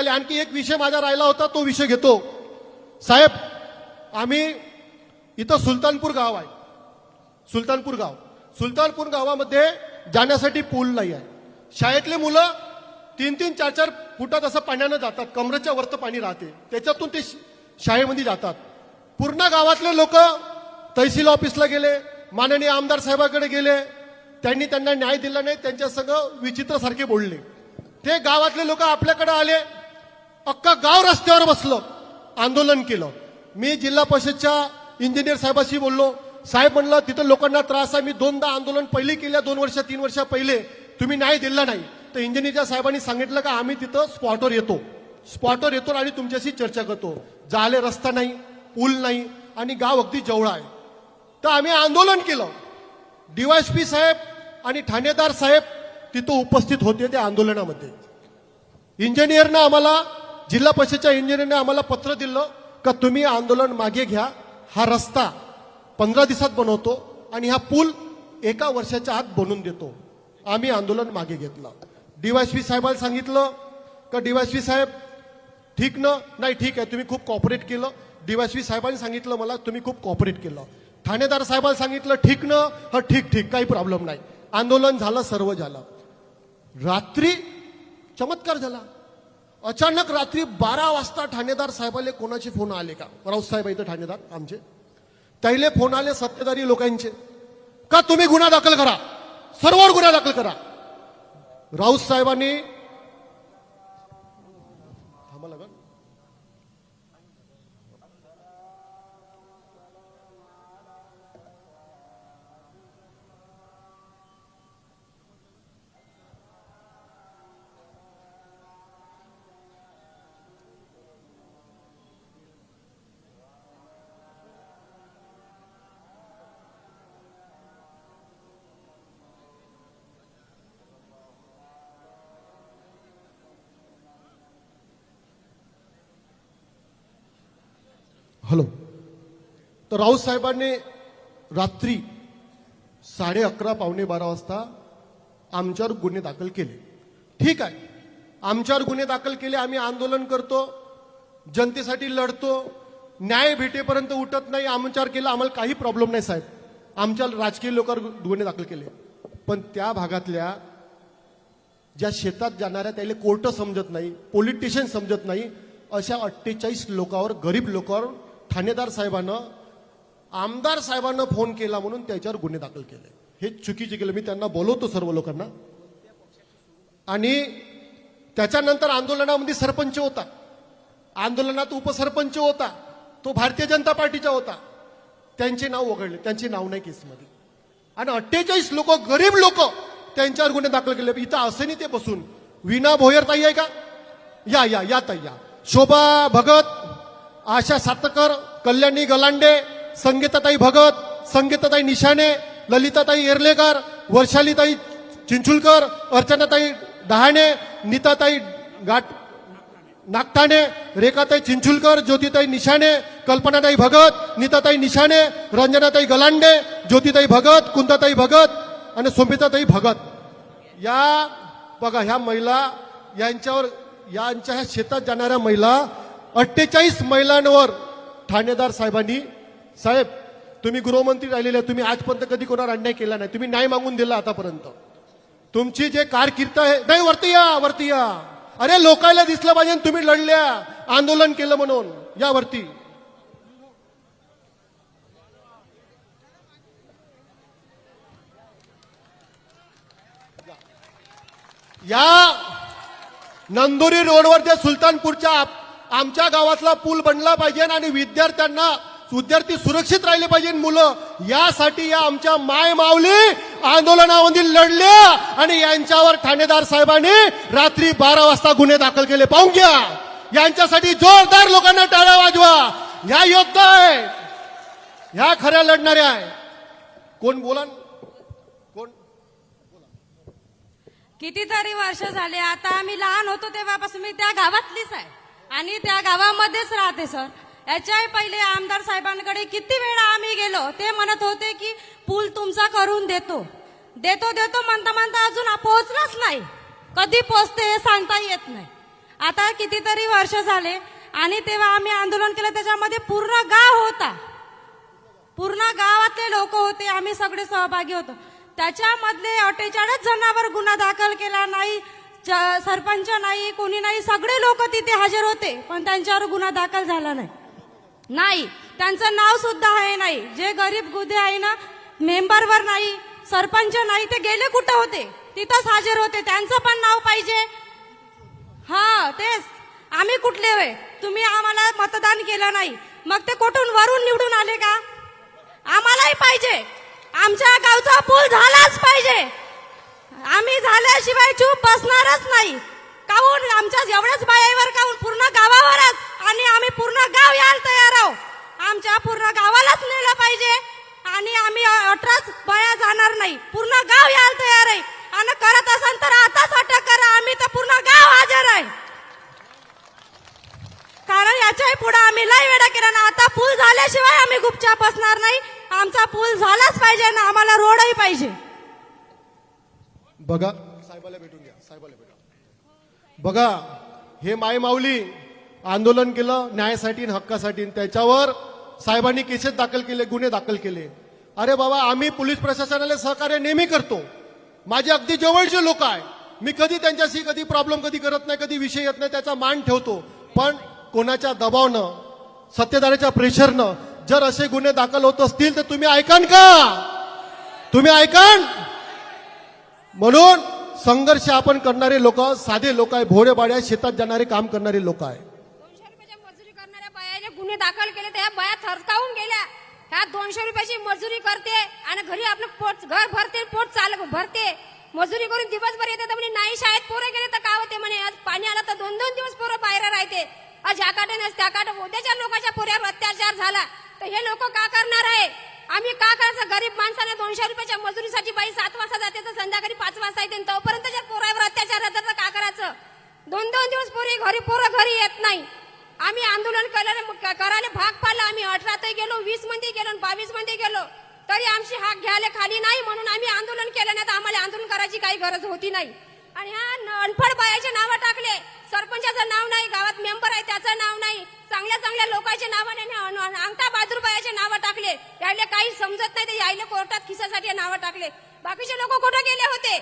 गेले. आणखी एक विषय माझा राहिला होता, तो विषय घेतो. साहेब, आम्ही इथं सुलतानपूर गाव आहे. सुलतानपूर गावामध्ये जाण्यासाठी पूल नाही आहे. शाळेतले मुलं 3-3, 4-4 फुटात असं पाण्यानं जातात. कमरेच्या वरतं पाणी राहते, त्याच्यातून ते शाळेमध्ये जातात. पूर्ण गावातले लोक तहसील ऑफिसला गेले, माननीय आमदार साहेबाकडे गेले. त्यांनी त्यांना न्याय दिला नाही. त्यांच्या संग विचित्र सारखे बोलले. ते गावातले लोक आपल्याकडे आले, अख्खा गाव रस्त्यावर बसलं, आंदोलन केलं. मी जिल्हा परिषदच्या इंजिनियर साहेबाशी बोललो. साहेब म्हणलं तिथं लोकांना त्रास आहे. मी 2दा आंदोलन पहिले केल्या, 2 वर्ष 3 वर्ष पहिले. तुम्ही न्याय दिला नाही. तर इंजिनियरच्या साहेबांनी सांगितलं का आम्ही तिथं स्पॉटवर येतो आणि तुमच्याशी चर्चा करतो. जाले रस्ता नाही, पूल नाही आणि गाव अगदी जवळ आहे. तर आम्ही आंदोलन केलं. डीवायएसपी साहेब आणि ठाणेदार साहेब तिथं उपस्थित होते त्या आंदोलनामध्ये. इंजिनियरनं आम्हाला, जिल्हा परिषदच्या इंजिनियरने आम्हाला पत्र दिलं का तुम्ही आंदोलन मागे घ्या. हा रस्ता 15 दिवसात बनवतो आणि हा पूल 1 वर्षाच्या आत बनवून देतो. आम्ही आंदोलन मागे घेतलं. डीवायएसपी साहेबांना सांगितलं का डीवायएसपी साहेब ठीक ना? नाही, ठीक आहे, तुम्ही खूप कॉपरेट केलं. डीवायएसपी साहेबांनी सांगितलं मला तुम्ही खूप कॉपरेट केलं. ठाणेदार साहेबांना सांगितलं ठीक ना? हा, ठीक, काही प्रॉब्लेम नाही. आंदोलन झालं, सर्व झालं. रात्री चमत्कार झाला. अचानक रात्री 12 वाजता ठाणेदार साहेबाले कोणाचे फोन आले का? राऊत साहेब इथं ठाणेदार आमचे, त्याले फोन आले सत्तेधारी लोकांचे का तुम्ही गुन्हा दाखल करा, सर्वांवर गुन्हा दाखल करा. राऊत साहेबांनी थांबा लगा. हॅलो. तर राऊत साहेबांनी रात्री 11:30 पावणे 12 वाजता आमच्यावर गुन्हे दाखल केले. ठीक आहे, आमच्यावर गुन्हे दाखल केले. आम्ही आंदोलन करतो, जनतेसाठी लढतो, न्याय भेटेपर्यंत उठत नाही. आमच्यावर केलं, आम्हाला काही प्रॉब्लेम नाही साहेब. आमच्या राजकीय लोकांवर गुन्हे दाखल केले. पण त्या भागातल्या ज्या शेतात जाणाऱ्या त्याला कोर्ट समजत नाही, पोलीस स्टेशन समजत नाही, अशा 48 लोकांवर, गरीब लोकांवर ठाणेदार साहेबांनं, आमदार साहेबांना फोन केला म्हणून त्याच्यावर गुन्हे दाखल केले. हे चुकीचे केलं. मी त्यांना बोलवतो सर्व लोकांना. आणि त्याच्यानंतर आंदोलनामध्ये सरपंच होता, आंदोलनात उपसरपंच होता, तो भारतीय जनता पार्टीचा होता. त्यांचे नाव वगळले, त्यांचे नाव नाही केसमध्ये. आणि 48 लोक, गरीब लोक, त्यांच्यावर गुन्हे दाखल केले. इथं असं नाही ते बसून. वीणा भोयर ताई आहे का? या ताई या. शोभा भगत, आशा सातकर, कल्याणी गलांडे, संगीताताई भगत, संगीताताई निशाने, ललिताताई एर्लेकर, वर्षालीताई चिंचुलकर, अर्चनाताई डहाणे, नीताताई नागठाणे, रेखाताई चिंचुलकर, ज्योतिताई निशाणे, कल्पनाताई भगत, नीताताई निशाणे, रंजनाताई गलांडे, ज्योतिताई भगत, कुंताताई भगत आणि सोमिताताई भगत. या बघा, ह्या महिला, यांच्या ह्या शेतात जाणाऱ्या महिला, 48 महिलांवर ठाणेदार साहेबांनी, साहेब तुम्ही गृहमंत्री राहिलेले, तुम्ही आजपर्यंत कधी कोणावर अन्याय केला नाही, तुम्ही न्याय मागून दिला आतापर्यंत. तुमची जे कारकीर्द आहे, नाही वरती या. अरे लोकायला दिसलं पाहिजे तुम्ही लढल्या, आंदोलन केलं म्हणून. या वरती. या नंदुरी रोडवर जे सुलतानपूरच्या आमच्या गावातला पूल बनला पाहिजे आणि विद्यार्थी सुरक्षित राहिले पाहिजे मुलं, यासाठी या आमच्या माय माऊली आंदोलनामध्ये लढल्या. आणि यांच्यावर ठाणेदार साहेबांनी रात्री 12 वाजता गुन्हे दाखल केले. पाहून घ्या. यांच्यासाठी जोरदार लोकांना टाळ्या वाजवा. ह्या योद्धा आहे, ह्या खऱ्या लढणाऱ्या आहे. कोण बोला? कितीतरी वर्ष झाले. आता आम्ही लहान होतो तेव्हापासून मी त्या गावातलीच आहे आणि त्या गावामध्येच राहते सर. याच्याही पहिले आमदार साहेबांकडे किती वेळा आम्ही गेलो. ते म्हणत होते की पूल तुमचा करून देतो म्हणता अजून पोहोचलाच नाही. कधी पोहोचते हे सांगता येत नाही. आता कितीतरी वर्ष झाले आणि तेव्हा आम्ही आंदोलन केलं, त्याच्यामध्ये पूर्ण गाव होता, पूर्ण गावातले लोक होते, आम्ही सगळे सहभागी होतो. त्याच्यामधले 48 जणांवर गुन्हा दाखल केला नाही, सरपंच नाही, कोणी नाही, सगळे लोक तिथे हजर होते, पण त्यांच्यावर गुन्हा दाखल झाला नाही. त्यांचं नाव सुद्धा आहे नाही. जे गरीब गुदे आहे ना, मेंबरवर नाही, सरपंच नाही, ते गेले कुठं होते? तिथंच हजर होते. त्यांचं पण नाव पाहिजे. हा, तेच. आम्ही कुठले होय? तुम्ही आम्हाला मतदान केलं नाही, मग ते कुठून वरून निवडून आले का? आम्हालाही पाहिजे. आमच्या गावचा पूल झालाच पाहिजे. आम्ही झाल्याशिवाय चूप बसणारच नाही. काहून आमच्या एवढ्याच बायावर, काहून पूर्ण गावावरच, आणि आम्ही पूर्ण गाव यायला तयार आहोत. आमच्या पूर्ण गावालाच नेलं पाहिजे आणि आम्ही 18 बाया जाणार नाही, पूर्ण गाव यायला तयार आहे. आणि करत असाल तर आताच अटक करा, आम्ही तर पूर्ण गाव हजर आहे. कारण याच्याही पुढे आम्ही लय वेळा केला ना. आता पूल झाल्याशिवाय आम्ही गुपचाप बसणार नाही. आमचा पूल झालाच पाहिजे ना, आम्हाला रोडही पाहिजे. बघा, साहेबाला भेटून घ्या, साहेबाला भेटा. बघा, हे माय माऊली आंदोलन केलं न्यायासाठी आणि हक्कासाठी, त्याच्यावर साहेबांनी केसेस दाखल केले, गुन्हे दाखल केले. अरे बाबा, आम्ही पोलीस प्रशासनाला सहकार्य नेहमी करतो. माझे अगदी जवळचे लोक आहे, मी कधी त्यांच्याशी कधी प्रॉब्लेम कधी करत नाही, कधी विषय येत नाही, त्याचा मान ठेवतो. पण कोणाच्या दबावनं, सत्तेदाराच्या प्रेशरनं जर असे गुन्हे दाखल होत असतील तर तुम्ही ऐकान का? तुम्ही ऐकान? म्हणून संघर्ष आपण करणारे लोक साधे लोक आहे, भोळे बाळे, शेतात जाणारे काम करणारे लोक आहे. 200 रुपयाची मजुरी करणाऱ्या बायाने गुन्हे दाखल केले, त्या बाया थरकावून गेल्या. ह्या 200 रुपयाची मजुरी करते आणि घरी आपलं पोट घर भरते, पोट भरते, मजुरी करून दिवसभर येते. तर म्हणे नाही शाळेत पोरं गेले तर काय होते म्हणे, आज पाणी आलं तर 2-2 दिवस पोरं बाहेर राहते. आज ह्या काटे त्या काटे, उद्याच्या लोकांच्या पोऱ्यावर अत्याचार झाला तर हे लोक का करणार आहे? आम्ही का करायचं? गरीब माणसाने 200 रुपयाच्या मजुरीसाठी बाई 7 वाजता जाते तर संध्याकाळी 5 वाजता येते, तोपर्यंत जर पोरावर अत्याचार होतात तर का करायचं? 2-2 दिवस पोरं घरी येत नाही. आम्ही आंदोलन करायला भाग पाडलं. आम्ही 18 ते गेलो, 20 मध्ये गेलो, 22 मध्ये गेलो, तरी आमची हाक घ्यायला खाली नाही. म्हणून आम्ही आंदोलन केलं, नाही तर आम्हाला आंदोलन करायची काही गरज होती नाही. आणि ह्या अनफड बायाचे नावं टाकले, सरपंचाचं नाव नाही, गावात मेंबर आहे त्याचं नाव नाही, चांगल्या लोकांचे नावं नाही, अंगठा बहादूर बायाचे नावं टाकले. यायला काही समजत नाही, ते यायला कोर्टात खिसासाठी नावं टाकले. बाकीचे लोक कुठे गेले होते?